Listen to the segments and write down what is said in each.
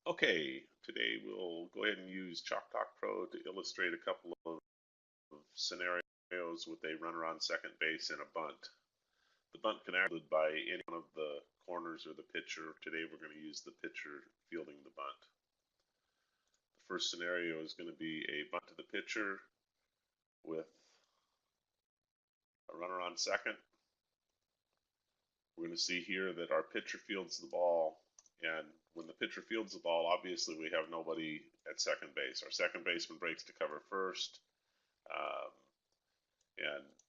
Okay, today we'll go ahead and use Chalk Talk Pro to illustrate a couple of scenarios with a runner on second base and a bunt. The bunt can actually be by any one of the corners or the pitcher. Today we're going to use the pitcher fielding the bunt. The first scenario is going to be a bunt to the pitcher with a runner on second. We're going to see here that our pitcher fields the ball, and when the pitcher fields the ball, obviously we have nobody at second base. Our second baseman breaks to cover first,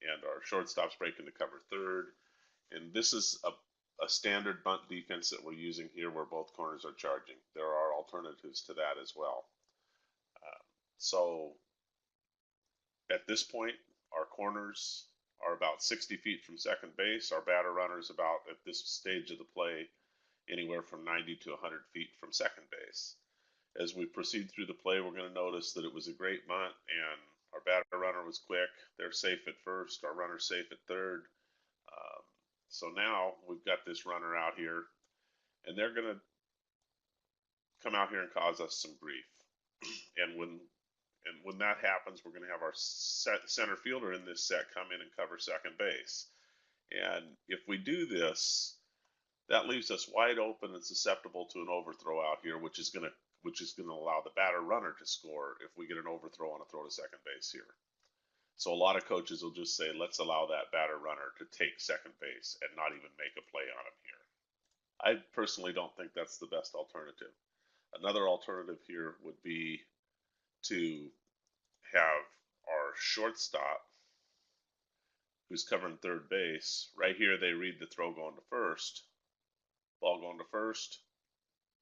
and our shortstop's breaking to cover third. And this is a standard bunt defense that we're using here where both corners are charging. There are alternatives to that as well. So at this point, our corners are about 60 feet from second base. Our batter runner is about, at this stage of the play, anywhere from 90 to 100 feet from second base. As we proceed through the play, we're going to notice that it was a great bunt, and our batter runner was quick. They're safe at first. Our runner's safe at third. So now we've got this runner out here, and they're going to come out here and cause us some grief. And when that happens, we're going to have our center fielder in this set come in and cover second base. And if we do this, that leaves us wide open and susceptible to an overthrow out here, which is going to allow the batter runner to score if we get an overthrow on a throw to second base here. So a lot of coaches will just say, let's allow that batter runner to take second base and not even make a play on him here. I personally don't think that's the best alternative. Another alternative here would be to have our shortstop, who's covering third base, right here they read the throw going to first, ball going to first,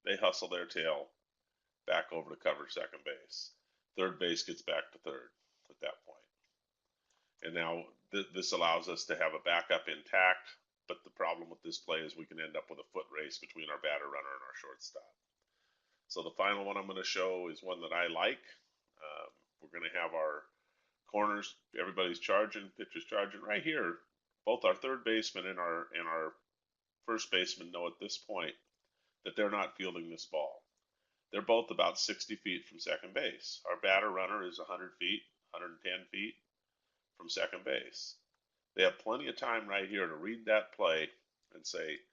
they hustle their tail back over to cover second base. Third base gets back to third at that point. And now this allows us to have a backup intact, but the problem with this play is we can end up with a foot race between our batter runner and our shortstop. So the final one I'm going to show is one that I like. We're going to have our corners, everybody's charging, pitcher's charging. Right here, both our third baseman and our first baseman know at this point that they're not fielding this ball. They're both about 60 feet from second base. Our batter runner is 100 feet, 110 feet from second base. They have plenty of time right here to read that play and say,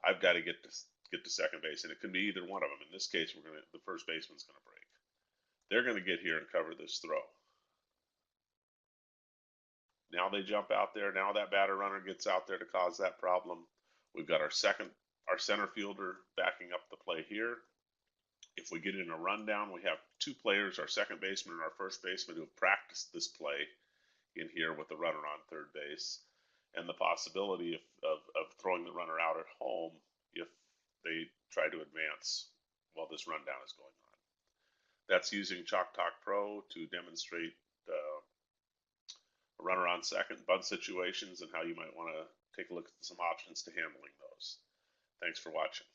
I've got to get to second base. And it can be either one of them. In this case, the first baseman's going to break. They're going to get here and cover this throw. Now they jump out there. Now that batter runner gets out there to cause that problem. We've got our center fielder backing up the play here. If we get in a rundown, we have two players, our second baseman and our first baseman, who have practiced this play in here with the runner on third base, and the possibility of throwing the runner out at home if they try to advance while this rundown is going on. That's using Chalk Talk Pro to demonstrate a runner on second, bunt situations, and how you might want to take a look at some options to handling those. Thanks for watching.